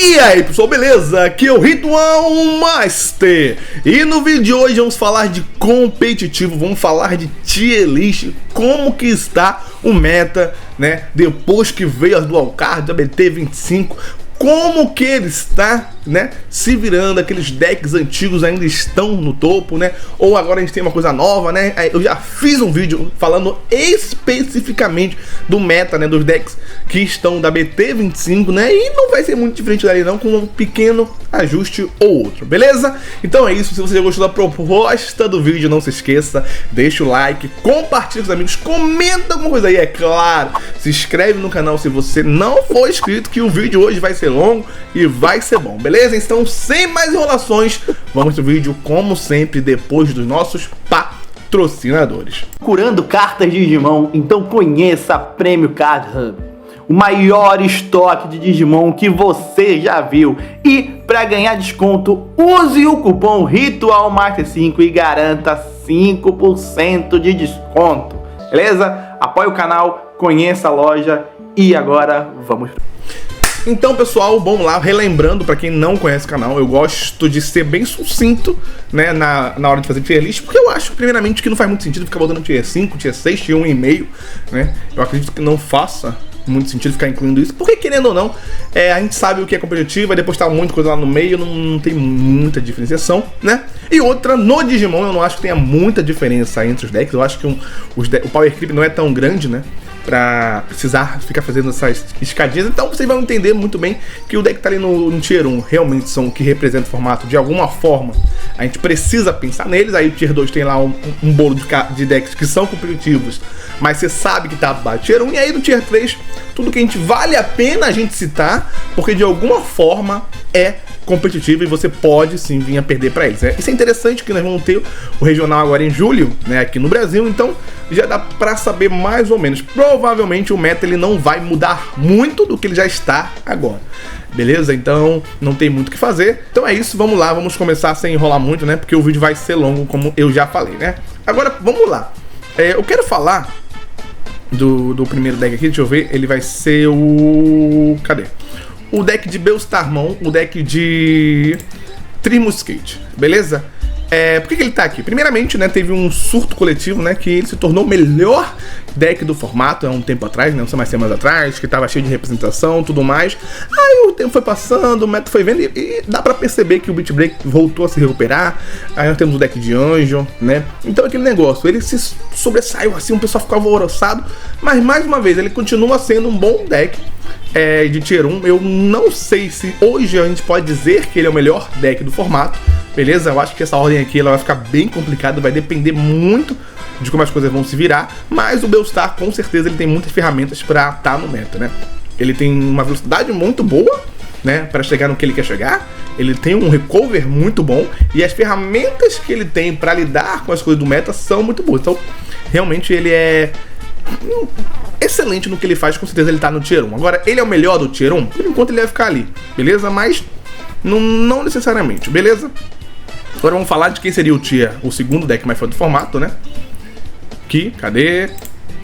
E aí pessoal, beleza? Aqui é o Ritual Master. E no vídeo de hoje vamos falar de competitivo, vamos falar de tier list, como que está o meta, né? Depois que veio as dual cards da BT25, como que ele está, né, se virando, aqueles decks antigos ainda estão no topo, né, ou agora a gente tem uma coisa nova, né. Eu já fiz um vídeo falando especificamente do meta, né, dos decks que estão da BT25, né, e não vai ser muito diferente dali não, com um pequeno ajuste ou outro, beleza? Então é isso, se você já gostou da proposta do vídeo, não se esqueça, deixa o like, compartilha com os amigos, comenta alguma coisa aí, é claro, se inscreve no canal se você não for inscrito, que o vídeo hoje vai ser longo e vai ser bom, beleza? Então, sem mais enrolações, vamos pro vídeo, como sempre, depois dos nossos patrocinadores. Procurando cartas de Digimon? Então conheça a Prêmio Card Hub, o maior estoque de Digimon que você já viu. E para ganhar desconto, use o cupom RITUALMASTER5 e garanta 5% de desconto, beleza? Apoie o canal, conheça a loja e agora vamos. Então pessoal, vamos lá, relembrando para quem não conhece o canal, eu gosto de ser bem sucinto, né, na hora de fazer tier list, porque eu acho primeiramente que não faz muito sentido ficar botando tier 5, tier 6, tier 1,5, né, eu acredito que não faça muito sentido ficar incluindo isso, porque querendo ou não, a gente sabe o que é competitivo, aí depois tá muita coisa lá no meio, não tem muita diferenciação, né? E outra, no Digimon eu não acho que tenha muita diferença entre os decks, eu acho que o power creep não é tão grande, né, pra precisar ficar fazendo essas escadinhas. Então vocês vão entender muito bem que o deck que tá ali no Tier 1 realmente são o que representa o formato de alguma forma. A gente precisa pensar neles. Aí o Tier 2 tem lá um bolo de decks que são competitivos, mas você sabe que tá abaixo do Tier 1. E aí no Tier 3, tudo que a gente vale a pena a gente citar, porque de alguma forma é competitivo e você pode sim vir a perder para eles. Isso é interessante que nós vamos ter o regional agora em julho, né, aqui no Brasil, então já dá para saber mais ou menos. Provavelmente o meta ele não vai mudar muito do que ele já está agora, beleza? Então não tem muito o que fazer. Então é isso, vamos lá, vamos começar sem enrolar muito, né, porque o vídeo vai ser longo, como eu já falei, né? Agora vamos lá, eu quero falar do primeiro deck aqui, deixa eu ver, ele vai ser o... cadê? O deck de Beelstarmon, o deck de Trimusquete, beleza? Por que ele tá aqui? Primeiramente, né, teve um surto coletivo, né, que ele se tornou o melhor deck do formato há um tempo atrás, né, não sei mais semanas atrás, que tava cheio de representação, tudo mais. Aí o tempo foi passando, o meta foi vendo e dá pra perceber que o Beat Break voltou a se recuperar. Aí nós temos o deck de Anjo, né, então aquele negócio, ele se sobressaiu assim, o pessoal ficava alvoroçado, mas mais uma vez, ele continua sendo um bom deck de Tier 1, eu não sei se hoje a gente pode dizer que ele é o melhor deck do formato, beleza? Eu acho que essa ordem aqui ela vai ficar bem complicada, vai depender muito de como as coisas vão se virar, mas o Beelstar com certeza ele tem muitas ferramentas para estar no meta, né? Ele tem uma velocidade muito boa, né, para chegar no que ele quer chegar, ele tem um recover muito bom e as ferramentas que ele tem para lidar com as coisas do meta são muito boas, então realmente ele é excelente no que ele faz, com certeza ele tá no Tier 1. Agora, ele é o melhor do Tier 1? Por enquanto ele vai ficar ali, beleza? Mas não necessariamente, beleza? Agora vamos falar de quem seria o segundo deck mais forte do formato, né? Aqui, cadê?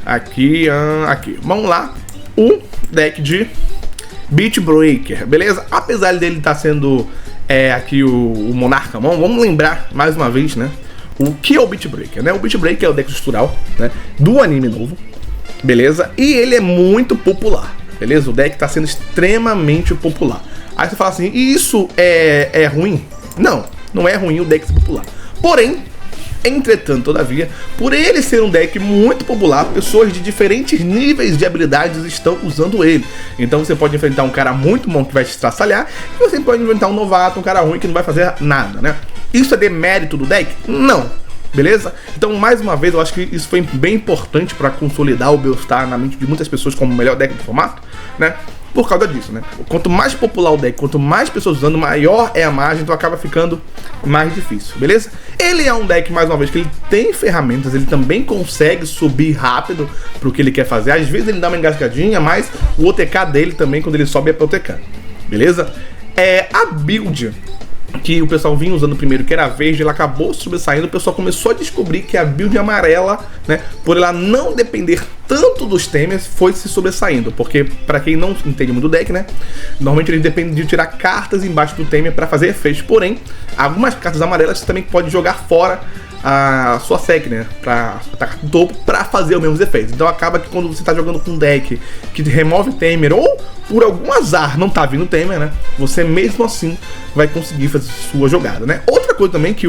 Aqui, aqui. Vamos lá, o deck de Beat Breaker, beleza? Apesar dele estar sendo aqui o Monarchamon, vamos lembrar mais uma vez, né? O que é o Beat Breaker, né? O Beat Breaker é o deck estrutural, né, do anime novo, beleza? E ele é muito popular, beleza? O deck tá sendo extremamente popular. Aí você fala assim, e isso é ruim? Não é ruim o deck ser popular. Porém, entretanto, todavia, por ele ser um deck muito popular, pessoas de diferentes níveis de habilidades estão usando ele. Então você pode enfrentar um cara muito bom que vai te estraçalhar, e você pode enfrentar um novato, um cara ruim que não vai fazer nada, né? Isso é demérito do deck? Não, beleza? Então, mais uma vez, eu acho que isso foi bem importante para consolidar o Beelstar na mente de muitas pessoas como o melhor deck do formato, né? Por causa disso, né? Quanto mais popular o deck, quanto mais pessoas usando, maior é a margem, então acaba ficando mais difícil, beleza? Ele é um deck, mais uma vez, que ele tem ferramentas, ele também consegue subir rápido pro que ele quer fazer. Às vezes ele dá uma engasgadinha, mas o OTK dele também, quando ele sobe, é pro OTK, beleza? A build que o pessoal vinha usando primeiro, que era verde, ela acabou sobressaindo, o pessoal começou a descobrir que a build amarela, né, por ela não depender tanto dos temers, foi se sobressaindo, porque pra quem não entende muito do deck, né, normalmente ele depende de tirar cartas embaixo do temer pra fazer efeitos, porém, algumas cartas amarelas você também pode jogar fora a sua sec, né, pra atacar no topo pra fazer os mesmos efeitos. Então acaba que quando você tá jogando com um deck que remove temer ou por algum azar não tá vindo temer, né, você mesmo assim vai conseguir fazer sua jogada, né. Outra coisa também que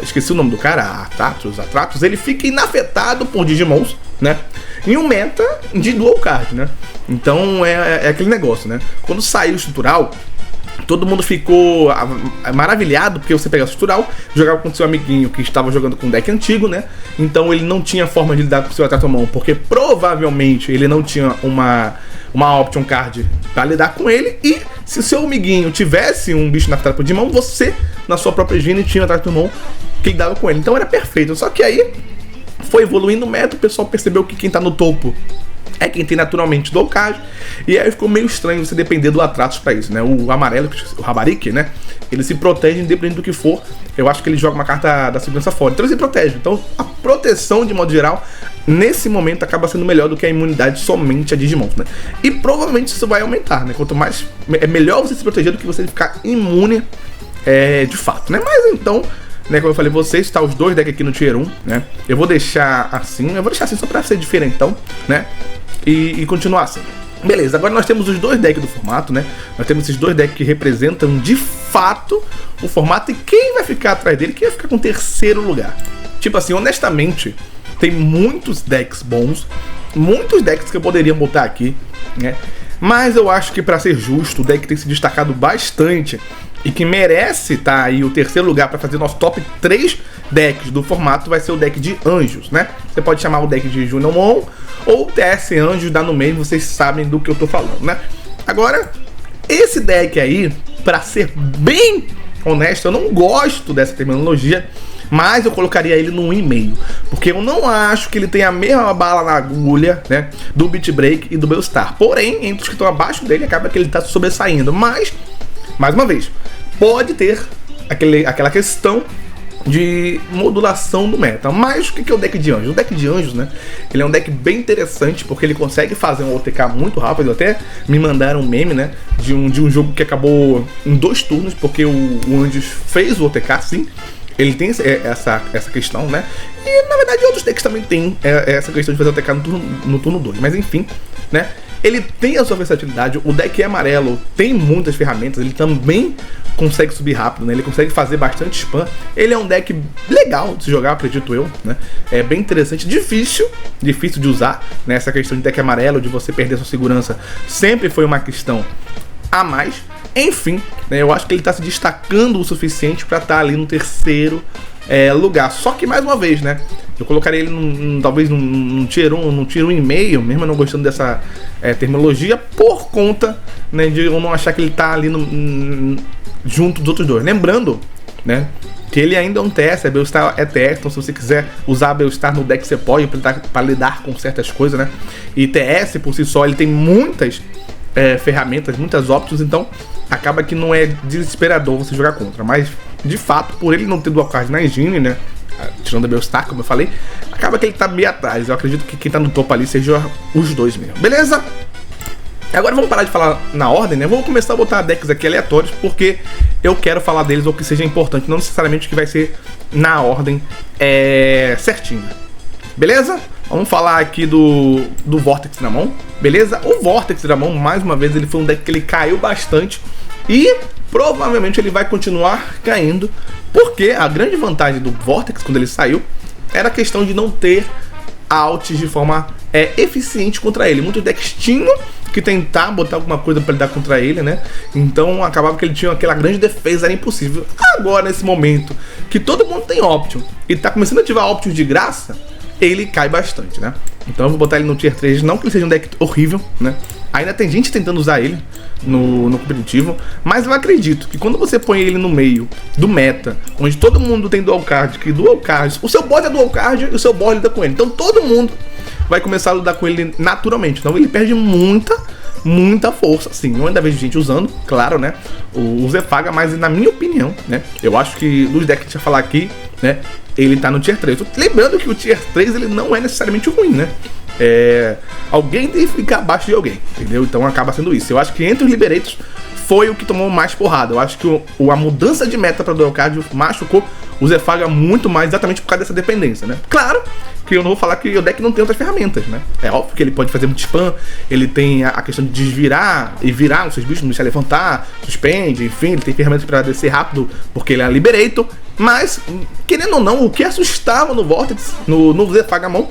esqueci o nome do cara, Atratus, ele fica inafetado por Digimons, né, em um meta de dual card, né. Então é aquele negócio, né, quando saiu o estrutural, todo mundo ficou maravilhado, porque você pegava o estrutural, jogava com seu amiguinho que estava jogando com um deck antigo, né? Então ele não tinha forma de lidar com o seu Atratomon, porque provavelmente ele não tinha uma option card para lidar com ele. E se o seu amiguinho tivesse um bicho inafetado de mão, você, na sua própria engine, tinha o Atratomon que lidava com ele. Então era perfeito. Só que aí foi evoluindo o meta, o pessoal percebeu que quem tá no topo é quem tem naturalmente dual card, e aí ficou meio estranho você depender do Atratus pra isso, né? O amarelo, o Rabarik, né? Ele se protege independente do que for. Eu acho que ele joga uma carta da segurança fora, então ele se protege. Então a proteção, de modo geral, nesse momento acaba sendo melhor do que a imunidade somente a Digimons, né? E provavelmente isso vai aumentar, né? Quanto mais... é melhor você se proteger do que você ficar imune de fato, né? Mas então... né, como eu falei, vocês, tá os dois decks aqui no Tier 1, né? Eu vou deixar assim só pra ser diferentão, né? E continuar assim. Beleza, agora nós temos os dois decks do formato, né? Nós temos esses dois decks que representam de fato o formato, e quem vai ficar atrás dele, quem vai ficar com o terceiro lugar. Tipo assim, honestamente, tem muitos decks bons, muitos decks que eu poderia botar aqui, né? Mas eu acho que, pra ser justo, o deck tem se destacado bastante e que merece estar aí o terceiro lugar para fazer nosso top 3 decks do formato, vai ser o deck de Anjos, né? Você pode chamar o deck de Junimon ou TS Anjos, dá no meio, vocês sabem do que eu tô falando, né? Agora, esse deck aí, para ser bem honesto, eu não gosto dessa terminologia, mas eu colocaria ele no 1,5, porque eu não acho que ele tem a mesma bala na agulha, né, do Beat Break e do Bellstar. Porém, entre os que estão abaixo dele, acaba que ele tá sobressaindo, mas, mais uma vez, pode ter aquela questão de modulação do meta. Mas o que é o deck de Anjos? O deck de Anjos, né, ele é um deck bem interessante, porque ele consegue fazer um OTK muito rápido. Até me mandaram um meme, né, de um jogo que acabou em 2 turnos, porque o Anjos fez o OTK, sim. Ele tem essa questão, né? E na verdade outros decks também tem essa questão de fazer OTK no turno 2. Mas enfim, né? Ele tem a sua versatilidade. O deck amarelo tem muitas ferramentas. Ele também consegue subir rápido, né? Ele consegue fazer bastante spam. Ele é um deck legal de se jogar, acredito eu, né? É bem interessante. Difícil de usar, né? Essa questão de deck amarelo, de você perder sua segurança, sempre foi uma questão a mais. Enfim, né, eu acho que ele está se destacando o suficiente para estar ali no terceiro lugar. Só que, mais uma vez, né, eu colocaria ele talvez num Tier 1, num Tier 1,5, mesmo não gostando dessa terminologia, por conta, né, de eu não achar que ele está ali junto dos outros dois. Lembrando, né, que ele ainda é um TS, a Bellstar é TS, então se você quiser usar a Bellstar no deck, você pode, para lidar com certas coisas, né, e TS por si só, ele tem muitas ferramentas, muitas options, então acaba que não é desesperador você jogar contra. Mas de fato, por ele não ter dual card na engine, né, tirando a Bellstar, como eu falei, acaba que ele tá meio atrás. Eu acredito que quem tá no topo ali seja os dois mesmo, beleza? Agora vamos parar de falar na ordem, né? Vamos começar a botar decks aqui aleatórios, porque eu quero falar deles ou que seja importante, não necessariamente que vai ser na ordem certinha, beleza? Vamos falar aqui do Vortex Dramon, beleza? O Vortex Dramon, mais uma vez, ele foi um deck que ele caiu bastante e provavelmente ele vai continuar caindo, porque a grande vantagem do Vortex quando ele saiu era a questão de não ter alts de forma eficiente contra ele. Muitos decks tinham que tentar botar alguma coisa para lidar contra ele, né? Então acabava que ele tinha aquela grande defesa, era impossível. Agora, nesse momento que todo mundo tem option e tá começando a ativar options de graça, ele cai bastante, né? Então eu vou botar ele no Tier 3, não que ele seja um deck horrível, né? Ainda tem gente tentando usar ele no competitivo, mas eu acredito que quando você põe ele no meio do meta, onde todo mundo tem dual card, que dual cards, o seu boss é dual card e o seu boss lida com ele, então todo mundo vai começar a lidar com ele naturalmente, então ele perde muita muita força, sim. Eu ainda vejo gente usando, claro, né, o Zefag, mas na minha opinião, né, eu acho que dos decks que a gente vai falar aqui, né, ele tá no Tier 3. Lembrando que o Tier 3, ele não é necessariamente ruim, né? Alguém tem que ficar abaixo de alguém, entendeu? Então acaba sendo isso. Eu acho que entre os Liberators foi o que tomou mais porrada. Eu acho que a mudança de meta para Dualcard machucou o Zefag muito mais, exatamente por causa dessa dependência, né? Claro que eu não vou falar que o deck não tem outras ferramentas, né? É óbvio que ele pode fazer muito spam, ele tem a questão de desvirar e virar os seus bichos, não deixar levantar, suspende, enfim, ele tem ferramentas para descer rápido porque ele é Liberator, mas, querendo ou não, o que assustava no Vortex, no Zefagamon,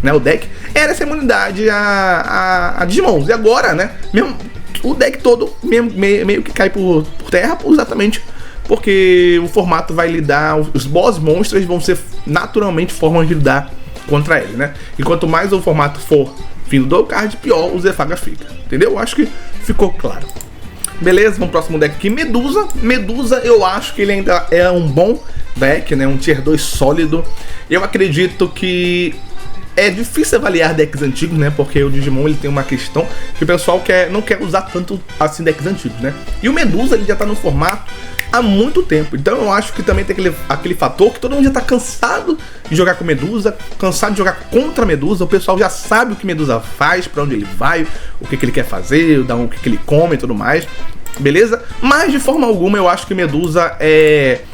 né, o deck, era essa imunidade a Digimons. E agora, né, mesmo, o deck todo meio que cai por terra, exatamente porque o formato vai lidar, os boss monstros vão ser naturalmente formas de lidar contra ele, né? E quanto mais o formato for vindo do card, pior o Zefag fica, entendeu? Eu acho que ficou claro. Beleza, vamos pro próximo deck aqui, Medusa. Medusa, eu acho que ele ainda é um bom deck, né? Um Tier 2 sólido. Eu acredito que é difícil avaliar decks antigos, né? Porque o Digimon, ele tem uma questão que o pessoal não quer usar tanto assim decks antigos, né? E o Medusa, ele já tá no formato há muito tempo. Então eu acho que também tem aquele fator que todo mundo já tá cansado de jogar com Medusa, cansado de jogar contra Medusa. O pessoal já sabe o que Medusa faz, pra onde ele vai, o que ele quer fazer, o que ele come e tudo mais. Beleza? Mas de forma alguma eu acho que Medusa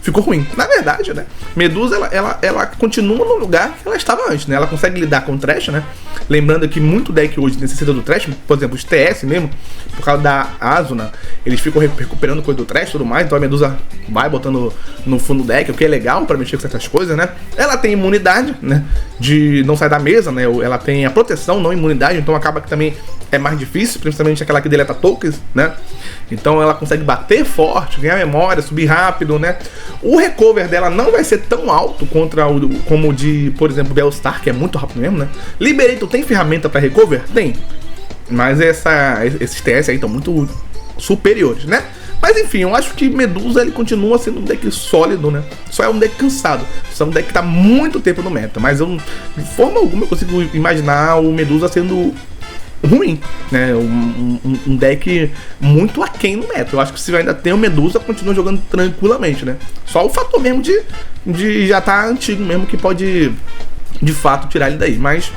ficou ruim. Na verdade, né? Medusa, ela continua no lugar que ela estava antes, né? Ela consegue lidar com o Trash, né? Lembrando que muito deck hoje necessita do Trash. Por exemplo, os TS mesmo, por causa da Asuna, eles ficam recuperando coisa do Trash e tudo mais. Então a Medusa vai botando no fundo do deck, o que é legal pra mexer com certas coisas, né? Ela tem imunidade, né? De não sair da mesa, né? Ela tem a proteção, não imunidade. Então acaba que também é mais difícil, principalmente aquela que deleta tokens, né? Então ela consegue bater forte, ganhar memória, subir rápido, né? O recover dela não vai ser tão alto como o de, por exemplo, Bellstar, que é muito rápido mesmo, né? Liberator tem ferramenta para recover? Tem. Mas esses TS aí estão muito superiores, né? Mas enfim, eu acho que Medusa, ele continua sendo um deck sólido, né? Só é um deck cansado. Só é um deck que tá muito tempo no meta. Mas eu, de forma alguma, eu consigo imaginar o Medusa sendo ruim, né? Um deck muito aquém no meta. Eu acho que se ainda tem o Medusa, continua jogando tranquilamente, né? Só o fator mesmo de já tá antigo mesmo que pode, de fato, tirar ele daí. Mas,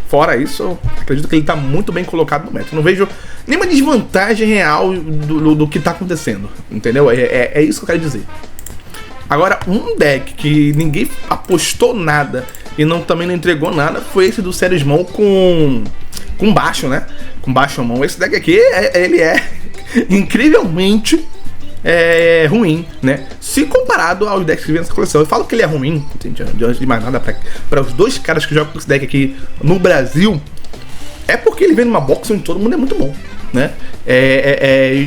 fora isso, eu acredito que ele tá muito bem colocado no meta. Eu não vejo nenhuma desvantagem real do que tá acontecendo, entendeu? É isso que eu quero dizer. Agora, um deck que ninguém apostou nada e também não entregou nada foi esse do Serismon com baixo, né? Com baixo mão. Esse deck aqui, ele é incrivelmente ruim, né? Se comparado aos decks que vem nessa coleção. Eu falo que ele é ruim, antes de mais nada, para os dois caras que jogam com esse deck aqui no Brasil, é porque ele vem numa box onde todo mundo é muito bom, né?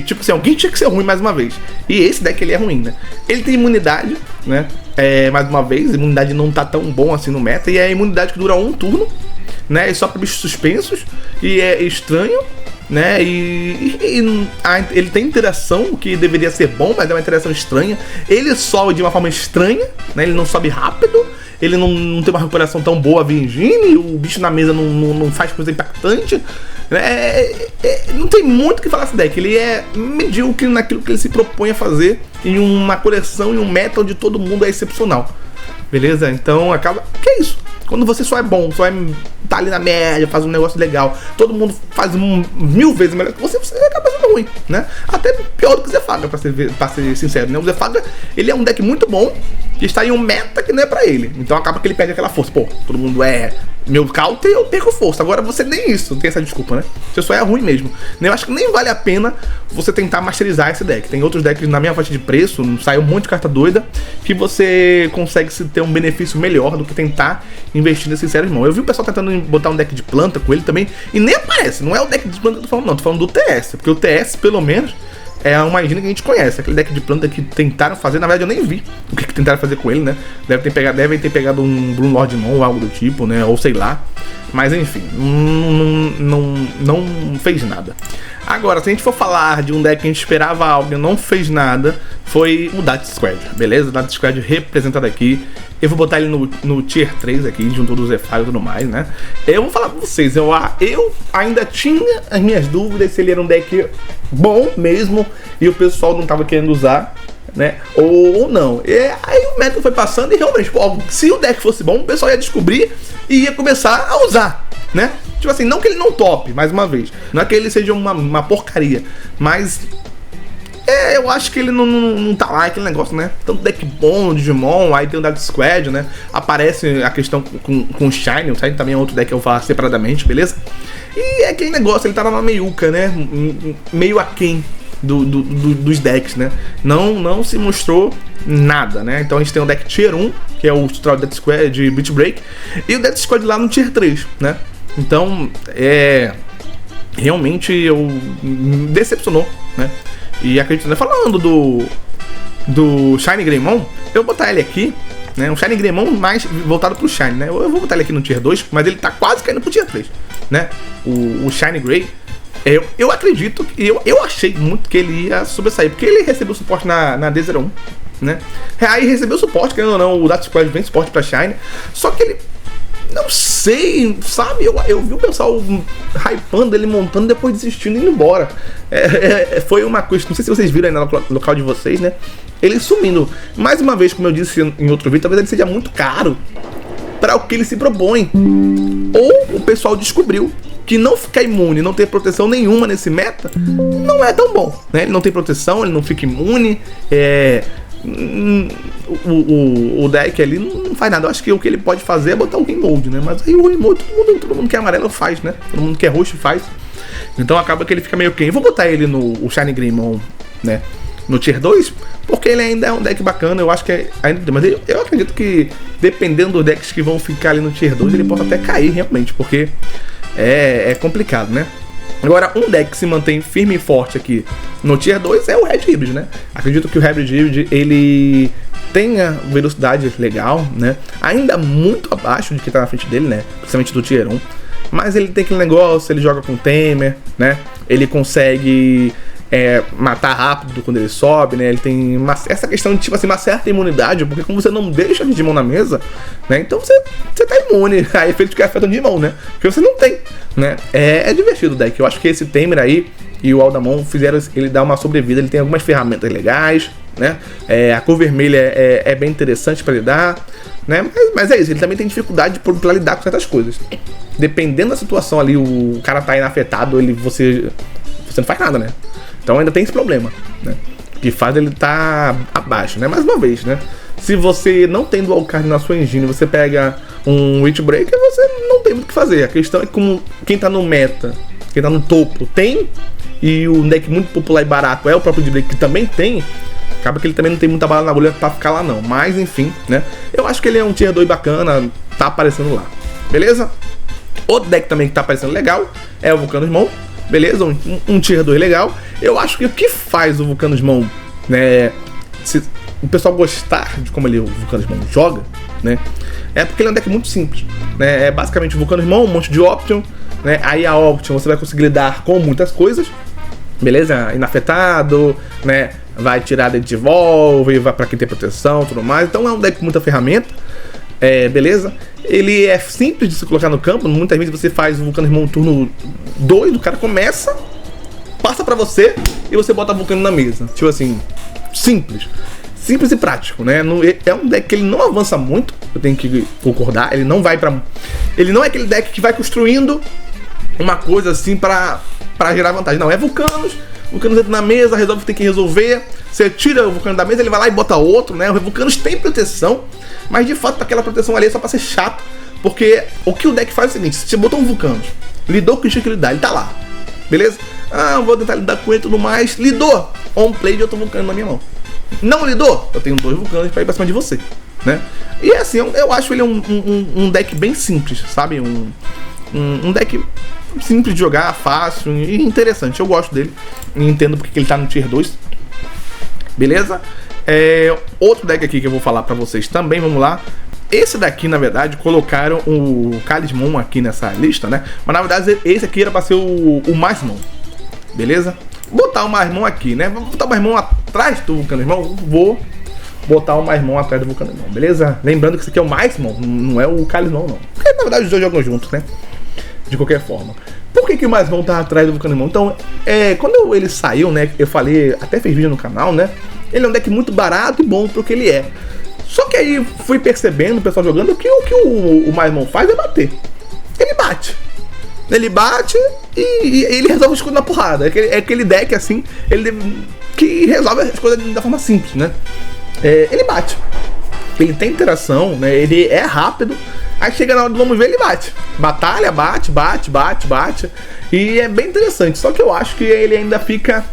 Tipo assim, alguém tinha que ser ruim mais uma vez. E esse deck, ele é ruim, né? Ele tem imunidade, né? Mais uma vez, a imunidade não tá tão bom assim no meta. E é a imunidade que dura um turno, né? E só para bichos suspensos. E é estranho, né? Ele tem interação que deveria ser bom, mas é uma interação estranha. Ele sobe de uma forma estranha, né? Ele não sobe rápido. Ele não tem uma recuperação tão boa via engine. O bicho na mesa não faz coisa impactante. Não tem muito o que falar desse deck. Ele é medíocre naquilo que ele se propõe a fazer em uma coleção e um meta onde todo mundo é excepcional. Beleza? Então acaba... Que é isso? Quando você só é bom, tá ali na média, faz um negócio legal, todo mundo faz 1000 vezes melhor que você acaba sendo ruim, né? Até pior do que o Zefag, pra ser sincero, né? O Zefag, ele é um deck muito bom, que está em um meta que não é pra ele. Então acaba que ele perde aquela força. Pô, todo mundo meu counter, eu perco força. Agora você nem isso, não tem essa desculpa, né? Você só é ruim mesmo. Eu acho que nem vale a pena você tentar masterizar esse deck. Tem outros decks na minha faixa de preço, saiu um monte de carta doida, que você consegue ter um benefício melhor do que tentar investir nesse Serismon. Eu vi o pessoal tentando botar um deck de planta com ele também, e nem aparece. Não é o deck de planta que eu tô falando, não. Tô falando do TS, porque o TS, pelo menos, é uma engine que a gente conhece. Aquele deck de planta que tentaram fazer, na verdade eu nem vi o que tentaram fazer com ele, né? Devem ter pegado um Bloom Lord Mon ou algo do tipo, né? Ou sei lá. Mas enfim, não fez nada. Agora, se a gente for falar de um deck que a gente esperava algo e não fez nada, foi o Death Squad, beleza? O Death Squad representado aqui. Eu vou botar ele no Tier 3 aqui, junto do Zephyr e tudo mais, né? Eu vou falar pra vocês, eu ainda tinha as minhas dúvidas se ele era um deck bom mesmo e o pessoal não tava querendo usar, né? Ou não. E aí o meta foi passando e realmente, pô, se o deck fosse bom, o pessoal ia descobrir e ia começar a usar, né? Tipo assim, não que ele não tope, mais uma vez. Não é que ele seja uma porcaria, mas eu acho que ele não tá lá, aquele negócio, né? Tanto deck bom no Digimon, aí tem o Death Squad, né? Aparece a questão com o Shine também é outro deck que eu vou falar separadamente, beleza? E é aquele negócio, ele tá na meiuca, né? Meio aquém dos decks, né? Não se mostrou nada, né? Então a gente tem o deck Tier 1, que é o tutorial Death Squad de Beat Break, e o Death Squad lá no Tier 3, né? Então, realmente me decepcionou, né? E acredito, né? Falando do Shiny Greymon, eu vou botar ele aqui, né? Um Shiny Greymon mais voltado pro Shiny, né? Eu vou botar ele aqui no Tier 2, mas ele tá quase caindo pro Tier 3, né? O Shiny Grey, eu acredito, eu achei muito que ele ia sobressair, porque ele recebeu suporte na D01, né? Aí recebeu suporte, querendo ou não, o Death Squad vem suporte pra Shiny, só que ele, não sei, sabe? Eu vi o pessoal hypando ele, montando, depois desistindo e indo embora. Foi uma coisa, não sei se vocês viram aí no local de vocês, né? Ele sumindo. Mais uma vez, como eu disse em outro vídeo, talvez ele seja muito caro para o que ele se propõe. Ou o pessoal descobriu que não ficar imune, não ter proteção nenhuma nesse meta, não é tão bom, né? Ele não tem proteção, ele não fica imune, o deck ali não faz nada. Eu acho que o que ele pode fazer é botar o Remold, né? Mas aí o Remold todo mundo que é amarelo faz, né? Todo mundo que é roxo faz. Então acaba que ele fica meio quem. Eu vou botar ele no Shiny Greymon, né? No Tier 2, porque ele ainda é um deck bacana. Eu acho que ainda. Mas eu acredito que dependendo dos decks que vão ficar ali no Tier 2, ele possa até cair realmente, porque é complicado, né? Agora, um deck que se mantém firme e forte aqui no Tier 2 é o Red Hybrid, né? Acredito que o Red Hybrid, ele tenha velocidade legal, né? Ainda muito abaixo de quem tá na frente dele, né? Principalmente do Tier 1. Mas ele tem aquele negócio, ele joga com Temer, né? Ele consegue matar rápido quando ele sobe, né? Ele tem essa questão de, tipo assim, uma certa imunidade, porque como você não deixa de Digimon na mesa, né? Então você tá imune a efeitos que afetam o Digimon, né? Porque você não tem, né? É divertido o deck. Eu acho que esse Temer aí e o Aldamon fizeram ele dar uma sobrevida. Ele tem algumas ferramentas legais, né? A cor vermelha é bem interessante pra lidar, né? Mas é isso, ele também tem dificuldade pra lidar com certas coisas. Dependendo da situação ali, o cara tá inafetado, você não faz nada, né? Então ainda tem esse problema, né? Que faz ele tá abaixo, né? Mais uma vez, né? Se você não tem dual card na sua engine, você pega um Witchbreaker, você não tem muito o que fazer. A questão é que quem tá no meta, quem tá no topo tem, e o deck muito popular e barato é o próprio Witchbreaker, que também tem, acaba que ele também não tem muita bala na agulha pra ficar lá não. Mas enfim, né? Eu acho que ele é um Tier 2 bacana, tá aparecendo lá. Beleza? Outro deck também que tá aparecendo legal é o Volcanosmon. Beleza? Um Tier 2 legal. Eu acho que o que faz o Volcanosmon, né, se o pessoal gostar de como o Volcanosmon joga, né, é porque ele é um deck muito simples, né? É basicamente o Volcanosmon, um monte de Option, né? Aí a Option você vai conseguir lidar com muitas coisas, beleza? Inafetado, né? Vai tirar de Evolve, vai pra quem tem proteção, tudo mais. Então é um deck com muita ferramenta. Beleza? Ele é simples de se colocar no campo. Muitas vezes você faz o Volcanosmon turno 2, o cara começa, passa pra você e você bota o Vulcano na mesa. Tipo assim, simples e prático, né? É um deck que ele não avança muito, eu tenho que concordar. Ele não é aquele deck que vai construindo uma coisa assim pra gerar vantagem. Não, é Vulcanos entra na mesa, resolve o que tem que resolver. Você tira o Vulcano da mesa, ele vai lá e bota outro, né? Os Vulcanos tem proteção, mas de fato aquela proteção ali é só pra ser chato. Porque o que o deck faz é o seguinte: você botou um Vulcanos, lidou com o que ele dá, ele tá lá, beleza? Vou tentar lidar com ele e tudo mais. Lidou, on play de outro Vulcano na minha mão. Não lidou, eu tenho 2 Vulcanos pra ir pra cima de você, né? E assim, eu acho ele um deck bem simples, sabe? Um deck simples de jogar, fácil e interessante. Eu gosto dele e entendo porque ele tá no Tier 2. Beleza? Outro deck aqui que eu vou falar pra vocês também, vamos lá. esse daqui, na verdade, colocaram o Kalismon aqui nessa lista, né? Mas na verdade esse aqui era pra ser o Marsmon, beleza? Vou botar o Marsmon aqui, né? Vou botar o Marsmon atrás do Vulcanismon. Vou botar o Marsmon atrás do Vulcanismon, beleza? Lembrando que esse aqui é o Marsmon, não é o Kalismon, não. Porque na verdade os dois jogam juntos, né? De qualquer forma. Por que o Marsmon tá atrás do Vulcanismon? Então, quando ele saiu, né? Eu falei, até fez vídeo no canal, né? Ele é um deck muito barato e bom pro que ele é. Só que aí fui percebendo o pessoal jogando que o que o Marsmon faz é bater. Ele bate. Ele bate e ele resolve as coisas na porrada. É aquele deck assim, que resolve as coisas da forma simples, né? Ele bate. Ele tem interação, né? Ele é rápido. Aí chega na hora do vamos ver, ele bate. Batalha, bate. E é bem interessante. Só que eu acho que ele ainda fica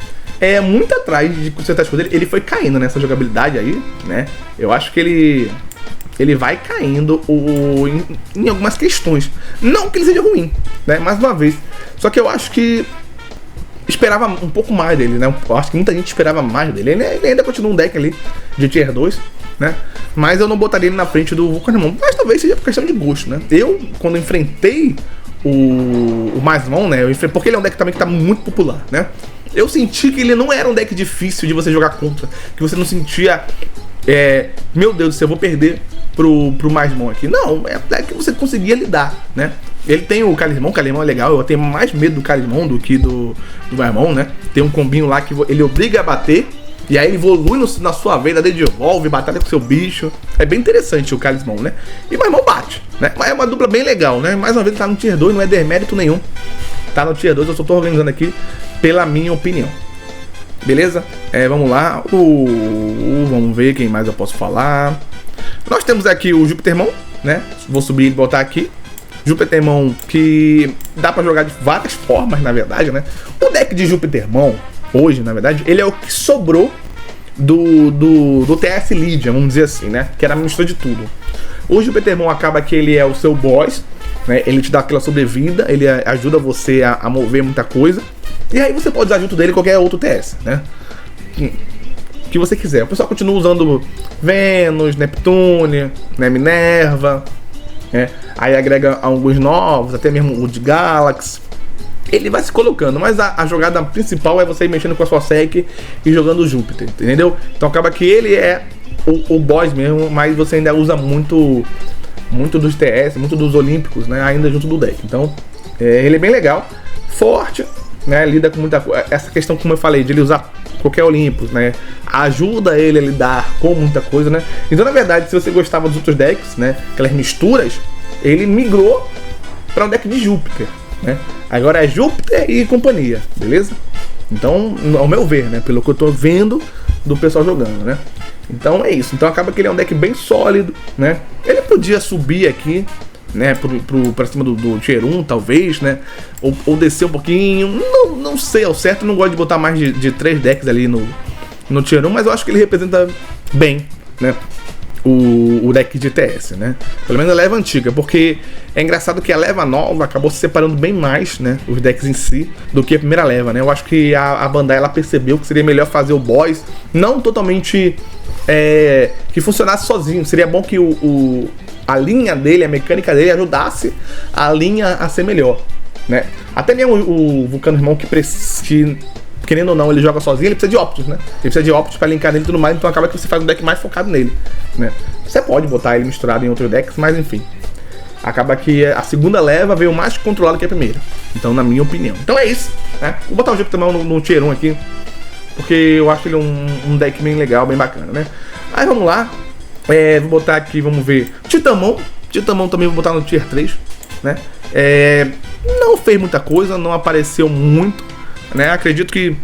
muito atrás de certas coisas. Ele foi caindo nessa jogabilidade aí, né? Eu acho que ele vai caindo em algumas questões. Não que ele seja ruim, né? Mais uma vez. Só que eu acho que esperava um pouco mais dele, né? Eu acho que muita gente esperava mais dele. Ele ainda continua um deck ali de Tier 2, né? Mas eu não botaria ele na frente do Vulcanismon. Mas talvez seja por questão de gosto, né? Eu, quando enfrentei o Marsmon, né? Porque ele é um deck também que tá muito popular, né? Eu senti que ele não era um deck difícil de você jogar contra. Que você não sentia... meu Deus do céu, eu vou perder pro Marsmon aqui. Não, é um deck que você conseguia lidar, né? Ele tem o Kalismon é legal. Eu tenho mais medo do Kalismon do que do Marsmon, né? Tem um combinho lá que ele obriga a bater. E aí ele evolui na sua vez, ele devolve, batalha com seu bicho. É bem interessante o Kalismon, né? E o Marsmon bate, né? Mas é uma dupla bem legal, né? Mais uma vez ele tá no Tier 2, não é demérito nenhum. Tá no Tier 2, eu só tô organizando aqui pela minha opinião. Beleza? Vamos lá. Vamos ver quem mais eu posso falar. Nós temos aqui o Júpitermon, né? Vou subir e botar aqui. Júpitermon que dá pra jogar de várias formas, na verdade, né? O deck de Júpitermon, hoje, na verdade, ele é o que sobrou do TS Lydian, vamos dizer assim, né? Que era a mistura de tudo. O Júpitermon acaba que ele é o seu boss, né? Ele te dá aquela sobrevida, ele ajuda você a mover muita coisa. E aí você pode usar junto dele qualquer outro TS, né? Que você quiser. O pessoal continua usando Vênus, Neptune, né? Minerva, né? Aí agrega alguns novos, até mesmo o de Galaxy. Ele vai se colocando, mas a jogada principal é você ir mexendo com a sua sec e jogando o Júpiter, entendeu? Então acaba que ele é o boss mesmo, mas você ainda usa muito dos TS, muito dos Olímpicos, né? Ainda junto do deck. Então ele é bem legal, forte, né? Lida com muita coisa. Essa questão, como eu falei, de ele usar qualquer Olympus, né? Ajuda ele a lidar com muita coisa, né? Então, na verdade, se você gostava dos outros decks, né? Aquelas misturas, ele migrou para um deck de Júpiter, né? Agora é Júpiter e companhia, beleza? Então, ao meu ver, né? Pelo que eu tô vendo do pessoal jogando, né? Então é isso. Então acaba que ele é um deck bem sólido, né? Ele podia subir aqui, né, pra cima do Tier 1, talvez, né? Ou descer um pouquinho. Não sei ao certo, não gosto de botar mais de 3 decks ali no Tier 1, mas eu acho que ele representa bem, né? O deck de TS, né? Pelo menos a leva antiga, porque é engraçado que a leva nova acabou se separando bem mais, né? Os decks em si, do que a primeira leva, né? Eu acho que a Bandai, ela percebeu que seria melhor fazer o boss não totalmente que funcionasse sozinho. Seria bom que a linha dele, a mecânica dele ajudasse a linha a ser melhor, né? Até mesmo o Vulcanismon que querendo ou não, ele joga sozinho, ele precisa de Optus, né? Ele precisa de Optus pra linkar nele e tudo mais, então acaba que você faz um deck mais focado nele, né? Você pode botar ele misturado em outros decks, mas enfim. Acaba que a segunda leva veio mais controlada que a primeira. Então, na minha opinião. Então é isso, né? Vou botar o Júpiter no Tier 1 aqui, porque eu acho ele um deck bem legal, bem bacana, né? Aí vamos lá. Vou botar aqui, vamos ver. Titanmon também vou botar no Tier 3, né? Não fez muita coisa, não apareceu muito, né? Acredito que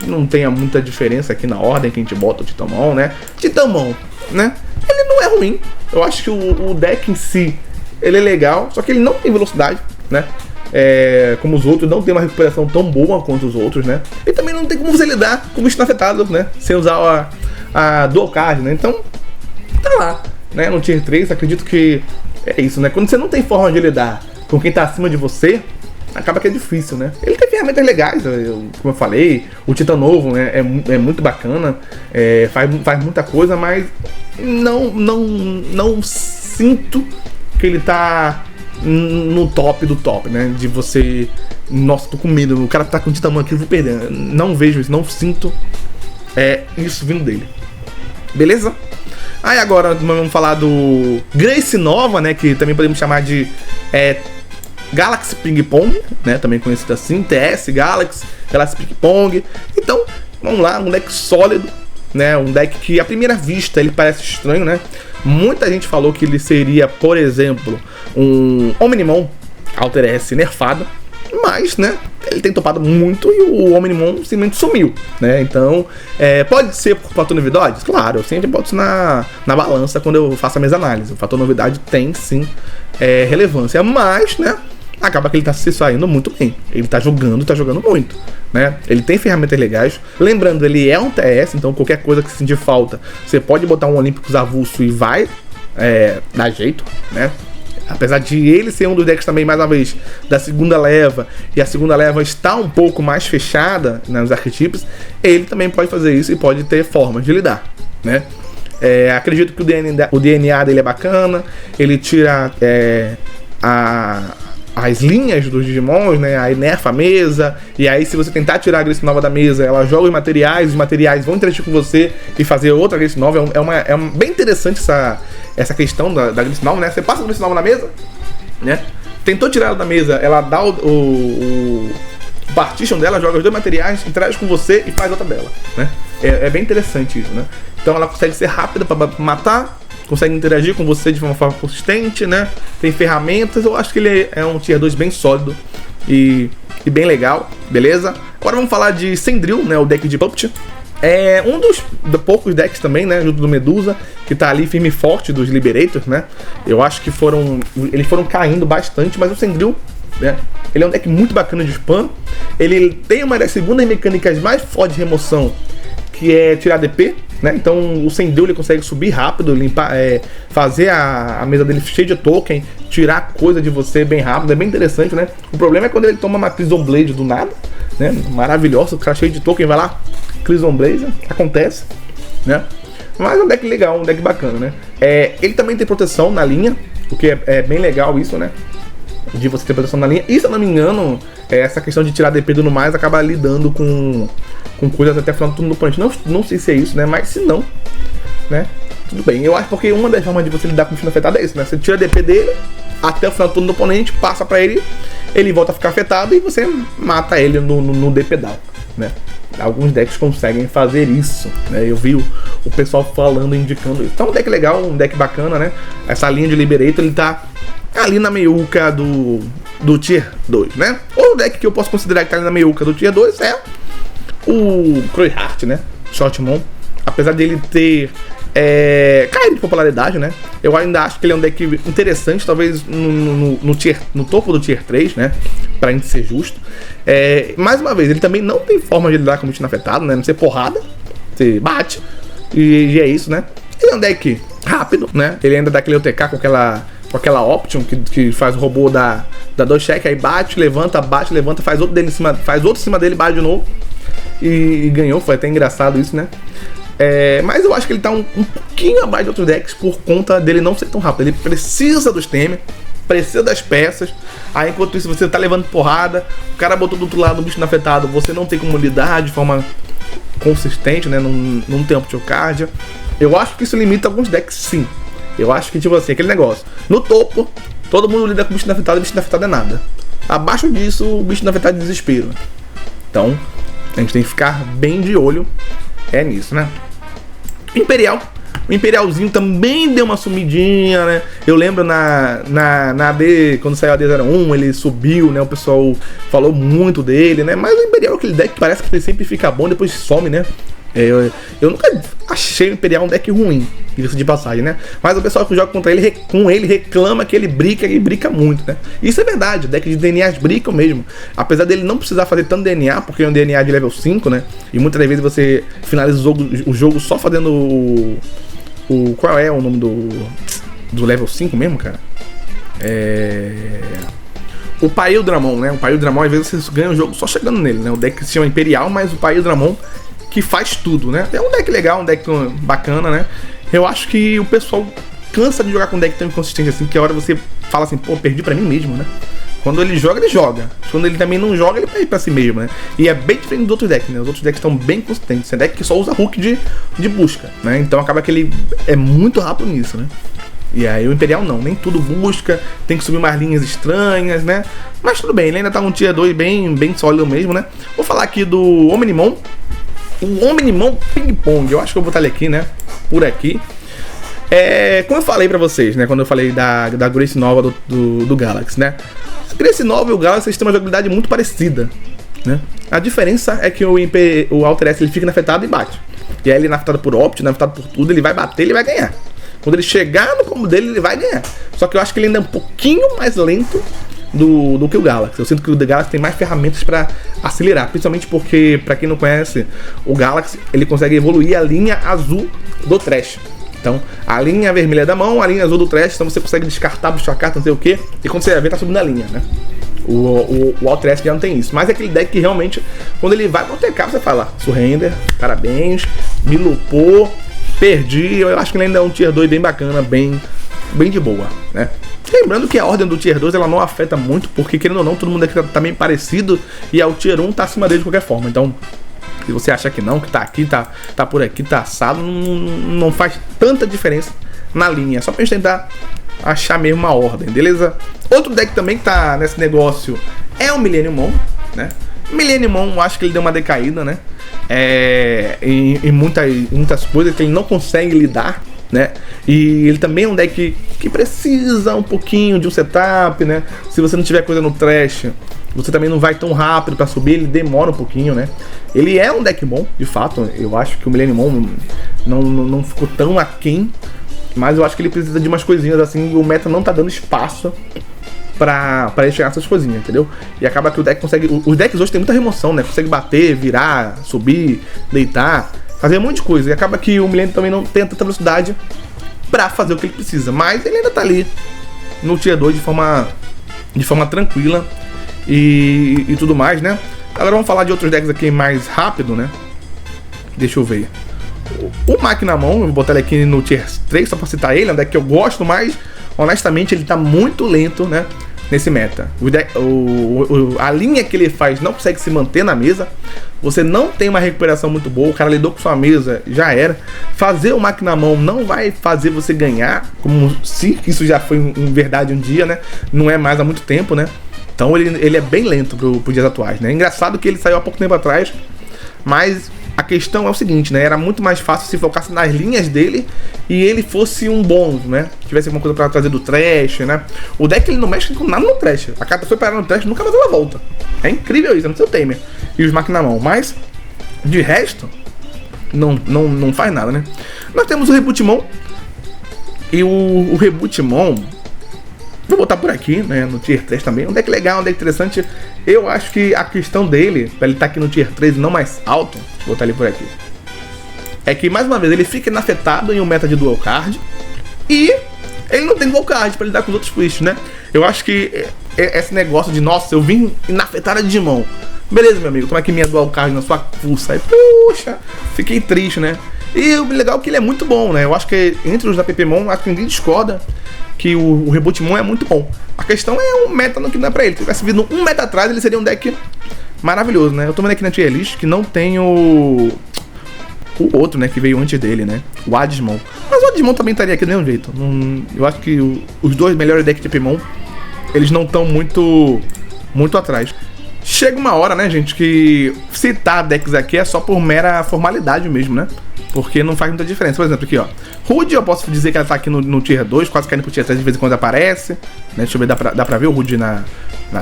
não tenha muita diferença aqui na ordem que a gente bota o Titanmon, né? Titanmon, né? Ele não é ruim. Eu acho que o deck em si, ele é legal, só que ele não tem velocidade, né? Como os outros, não tem uma recuperação tão boa quanto os outros, né? E também não tem como você lidar com o bicho afetado, né? Sem usar a Dual Card, né? Então, tá lá, né? No Tier 3, acredito que é isso, né? Quando você não tem forma de lidar com quem tá acima de você, acaba que é difícil, né? Ele tem ferramentas legais, como eu falei, o Titã novo, né? É muito bacana, faz muita coisa, mas não sinto que ele tá no top do top, né? De você... Nossa, tô com medo, o cara tá com tamanho aqui, eu vou perder. Não vejo isso, não sinto isso vindo dele. Beleza? Aí agora vamos falar do Grace Nova, né? Que também podemos chamar de Galaxy Ping Pong, né? Também conhecido assim, TS Galaxy Ping Pong. Então, vamos lá, um deck sólido, né? Um deck que à primeira vista ele parece estranho, né? Muita gente falou que ele seria, por exemplo, um Omnimon Alter S nerfado, mas, né, ele tem topado muito e o Omnimon simplesmente sumiu, né? Então, pode ser por fator novidade? Claro, eu sempre boto isso na balança quando eu faço a minha análise. O fator novidade tem, sim, relevância, mas, né, acaba que ele tá se saindo muito bem. Ele tá jogando muito, né? Ele tem ferramentas legais. Lembrando, ele é um TS, então qualquer coisa que sentir falta, você pode botar um Olímpicos avulso e vai dar jeito, né? Apesar de ele ser um dos decks também, mais uma vez, da segunda leva, e a segunda leva está um pouco mais fechada nos arquetipos, ele também pode fazer isso e pode ter formas de lidar, né? Acredito que o DNA dele é bacana, ele tira as linhas dos Digimons, né? Aí nerfa a mesa, e aí se você tentar tirar a Grace Nova da mesa, ela joga os materiais vão interagir com você e fazer outra Grace Nova. É bem interessante essa questão da Grace Nova, né? Você passa a Grace Nova na mesa, né? Tentou tirar ela da mesa, ela dá o partition dela, joga os dois materiais, interage com você e faz outra dela, né? É bem interessante isso, né? Então ela consegue ser rápida para matar, consegue interagir com você de uma forma consistente, né? Tem ferramentas, eu acho que ele é um Tier 2 bem sólido e bem legal, beleza? Agora vamos falar de Sandrill, né? O deck de Puppet. É um dos poucos decks também, né? Junto do Medusa, que tá ali firme e forte dos Liberators, né? Eu acho que eles foram caindo bastante, mas o Sandrill, né? Ele é um deck muito bacana de spam. Ele tem uma das segundas mecânicas mais fortes de remoção, que é tirar DP, né? Então o Sandrill ele consegue subir rápido, limpar, fazer a mesa dele cheia de token, tirar coisa de você bem rápido, é bem interessante, né? O problema é quando ele toma uma Crimson Blade do nada, né? Maravilhoso, o cara cheio de token, vai lá, Crimson Blade, acontece, né? Mas é um deck legal, um deck bacana, né? Ele também tem proteção na linha, o que é bem legal isso, né? De você ter proteção na linha. E se eu não me engano, essa questão de tirar DP e tudo mais acaba lidando com coisas até o final do turno do oponente. Não sei se é isso, né? Mas se não, né? Tudo bem. Eu acho porque uma das formas de você lidar com o bicho afetado é isso, né? Você tira DP dele até o final do turno do oponente, passa pra ele, ele volta a ficar afetado e você mata ele no DP down, né? Alguns decks conseguem fazer isso, né? Eu vi o pessoal falando, indicando isso. Então, um deck legal, um deck bacana, né? Essa linha de Liberator, ele tá ali na meiuca do Tier 2, né? Outro deck que eu posso considerar que tá ali na meiuca do Tier 2 é o Crowheart, né? Shotmon. Apesar dele ter caído de popularidade, né? Eu ainda acho que ele é um deck interessante, talvez no topo do Tier 3, né? Pra gente ser justo. Mais uma vez, ele também não tem forma de lidar com o bicho afetado, né? Não ser porrada, você bate, e é isso, né? Ele é um deck rápido, né? Ele ainda dá aquele OTK com aquela option que faz o robô dar 2 check, aí bate, levanta, faz outro dele em cima, faz outro em cima dele, bate de novo e ganhou. Foi até engraçado isso, né? Mas eu acho que ele tá um pouquinho abaixo de outros decks por conta dele não ser tão rápido. Ele precisa dos temer, precisa das peças. Aí enquanto isso você tá levando porrada, o cara botou do outro lado um bicho afetado, você não tem como lidar de forma consistente, né? Não tem Optiocardia. Eu acho que isso limita alguns decks, sim. Eu acho que, tipo assim, aquele negócio. No topo, todo mundo lida com o bicho afetado, e o bicho afetado é nada. Abaixo disso, o bicho afetado é desespero. Então, a gente tem que ficar bem de olho nisso, né? Imperial. O Imperialzinho também deu uma sumidinha, né? Eu lembro na AD, quando saiu a AD01, ele subiu, né? O pessoal falou muito dele, né? Mas o Imperial é aquele deck que parece que ele sempre fica bom, depois some, né? Eu nunca achei o Imperial um deck ruim, diga-se de passagem, né? Mas o pessoal que joga contra ele, reclama que ele brica muito, né? Isso é verdade, o deck de DNAs bricam mesmo. Apesar dele não precisar fazer tanto DNA, porque é um DNA de level 5, né? E muitas das vezes você finaliza o jogo só fazendo qual é o nome do level 5 mesmo, cara? O Pail Dramon, né? O Pail Dramon, às vezes você ganha o jogo só chegando nele, né? O deck se chama Imperial, mas o Pail Dramon que faz tudo, né? É um deck legal, um deck bacana, né? Eu acho que o pessoal cansa de jogar com um deck tão inconsistente assim, que a hora você fala assim, pô, perdi pra mim mesmo, né? Quando ele joga, ele joga. Quando ele também não joga, ele perde pra si mesmo, né? E é bem diferente dos outros decks, né? Os outros decks estão bem consistentes. É deck que só usa hook de busca, né? Então acaba que ele é muito rápido nisso, né? E aí o Imperial não, nem tudo busca, tem que subir umas linhas estranhas, né? Mas tudo bem, ele ainda tá num tier 2 bem sólido mesmo, né? Vou falar aqui do Omnimon. O Omnimon Ping Pong, eu acho que eu vou botar ele aqui, né? Por aqui. Como eu falei pra vocês, né? Quando eu falei da Grace Nova do Galaxy, né? A Grace Nova e o Galaxy têm uma jogabilidade muito parecida, né? A diferença é que o Alter S ele fica afetado e bate. E aí ele é afetado por Opt, afetado por tudo, ele vai bater, ele vai ganhar. Quando ele chegar no combo dele, ele vai ganhar. Só que eu acho que ele ainda é um pouquinho mais lento do que o Galaxy. Eu sinto que o Galaxy tem mais ferramentas pra acelerar. Principalmente porque, pra quem não conhece, o Galaxy ele consegue evoluir a linha azul do Trash. Então, a linha vermelha da mão, a linha azul do Trash. Então você consegue descartar, buscar a carta, não sei o que. E quando você vai ver, tá subindo a linha, né? O Alter S já não tem isso. Mas é aquele deck que realmente, quando ele vai pro TK, você fala: Surrender, parabéns, me lupou, perdi. Eu acho que ele ainda é um tier 2 bem bacana, bem de boa, né? Lembrando que a ordem do tier 2 ela não afeta muito, porque querendo ou não, todo mundo aqui tá meio parecido e o tier 1 tá acima dele de qualquer forma. Então, se você achar que não, que tá aqui, tá por aqui, tá assado, não faz tanta diferença na linha. Só pra gente tentar achar mesmo uma ordem, beleza? Outro deck também que tá nesse negócio é o Millennium Mon, né? Millennium Mon, eu acho que ele deu uma decaída, né? Em muitas coisas que ele não consegue lidar, né? E ele também é um deck que precisa um pouquinho de um setup, né? Se você não tiver coisa no Trash, você também não vai tão rápido pra subir, ele demora um pouquinho, né? Ele é um deck bom, de fato. Eu acho que o Millennium Mon não ficou tão aquém, mas eu acho que ele precisa de umas coisinhas assim, e o meta não tá dando espaço pra ele chegar nessas coisinhas, entendeu? E acaba que o deck consegue... Os decks hoje tem muita remoção, né? Consegue bater, virar, subir, deitar, fazer um monte de coisa. E acaba que o Millennium também não tem tanta velocidade pra fazer o que ele precisa. Mas ele ainda tá ali no tier 2 de forma tranquila e tudo mais, né? Agora vamos falar de outros decks aqui mais rápido, né? Deixa eu ver. O Maquinamon, eu vou botar ele aqui no tier 3 só pra citar ele, é um deck que eu gosto, mas honestamente ele tá muito lento, né? Nesse meta. A linha que ele faz não consegue se manter na mesa. Você não tem uma recuperação muito boa. O cara lidou com sua mesa, já era. Fazer o Maquinamon não vai fazer você ganhar, como se isso já foi em verdade um dia, né? Não é mais há muito tempo, né? Então ele é bem lento pro dias atuais, né? Engraçado que ele saiu há pouco tempo atrás, mas a questão é o seguinte, né? Era muito mais fácil se focasse nas linhas dele e ele fosse um bônus, né? Tivesse alguma coisa pra trazer do Trash, né? O deck ele não mexe com nada no Trash. A carta foi parar no Trash, nunca mais ela volta. É incrível isso, é no seu Tamer. E os Maquinamon. Mas, de resto, não faz nada, né? Nós temos o Rebootmon. E o Rebootmon, vou botar por aqui, né? No Tier 3 também. Um deck legal, um deck interessante. Eu acho que a questão dele, pra ele estar aqui no Tier 3 e não mais alto, deixa eu botar ele por aqui, é que, mais uma vez, ele fica inafetado em um meta de dual card e ele não tem dual card pra lidar com os outros twists, né? Eu acho que esse negócio de, nossa, eu vim inafetar a Digimon. Beleza, meu amigo, toma aqui minha dual card na sua pulsa. Aí, puxa, fiquei triste, né? E o legal é que ele é muito bom, né? Eu acho que entre os da PPMon, acho que ninguém discorda que o Rebootmon é muito bom. A questão é um meta que não é pra ele. Se tivesse vindo um meta atrás, ele seria um deck maravilhoso, né? Eu tô vendo aqui na tier list que não tem o outro, né, que veio antes dele, né? O Adismon. Mas o Adismon também estaria aqui do mesmo jeito. Eu acho que os dois melhores decks de PPMon, eles não estão muito atrás. Chega uma hora, né, gente, que citar decks aqui é só por mera formalidade mesmo, né? Porque não faz muita diferença. Por exemplo, aqui, ó. Rude, eu posso dizer que ela tá aqui no Tier 2, quase caindo pro Tier 3, de vez em quando aparece. Né? Deixa eu ver, dá pra ver o Rude na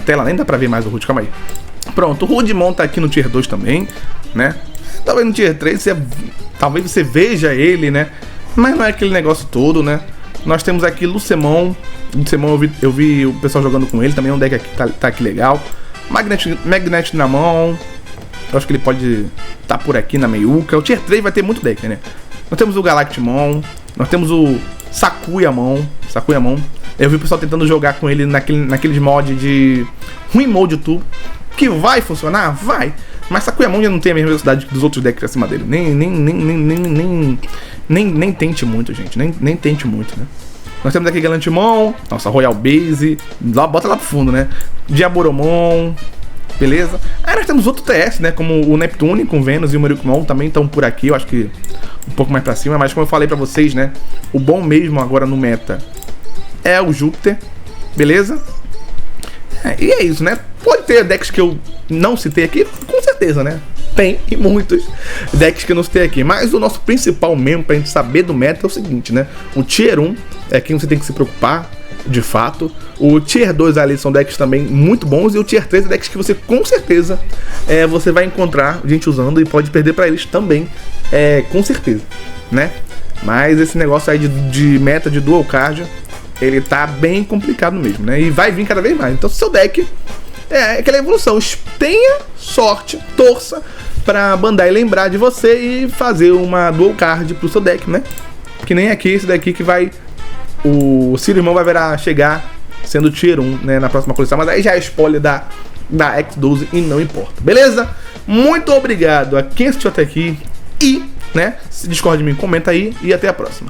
tela? Nem dá pra ver mais o Rude, calma aí. Pronto, o Rudimon tá aqui no Tier 2 também, né? Talvez no Tier 3, talvez você veja ele, né? Mas não é aquele negócio todo, né? Nós temos aqui Lucemon. Lucemon eu vi o pessoal jogando com ele, também é um deck aqui, tá aqui legal. Magnet na mão. Eu acho que ele pode estar por aqui na meiuca. O Tier 3 vai ter muito deck, né? Nós temos o Galactimon. Nós temos o Sakuyamon. Eu vi o pessoal tentando jogar com ele naqueles mods de Ruim Mode YouTube. Que vai funcionar? Vai. Mas Sakuyamon já não tem a mesma velocidade dos outros decks acima dele. Nem tente muito, gente. Nem tente muito, né? Nós temos aqui Galantimon, nossa Royal Base, bota lá pro fundo, né? Diaboromon, beleza? Aí nós temos outro TS, né? Como o Neptune com Venus e o Murikumon também estão por aqui, eu acho que um pouco mais pra cima, mas como eu falei pra vocês, né? O bom mesmo agora no meta é o Júpiter, beleza? E é isso, né? Pode ter decks que eu não citei aqui, com certeza, né? Tem, e muitos decks que eu não citei aqui. Mas o nosso principal mesmo pra gente saber do meta é o seguinte, né? O Tier 1 é quem você tem que se preocupar, de fato. O Tier 2 ali são decks também muito bons. E o Tier 3 é decks que você, com certeza, você vai encontrar gente usando e pode perder pra eles também, com certeza, né? Mas esse negócio aí de meta de dual card, ele tá bem complicado mesmo, né? E vai vir cada vez mais. Então, se seu deck é aquela evolução, tenha sorte, torça pra Bandai lembrar de você e fazer uma dual card pro seu deck, né? Que nem aqui, esse daqui que vai... O Cirimão vai chegar sendo Tier 1, né, na próxima coleção. Mas aí já é spoiler da X12 e não importa, beleza? Muito obrigado a quem assistiu até aqui e, né, se discorda de mim, comenta aí e até a próxima.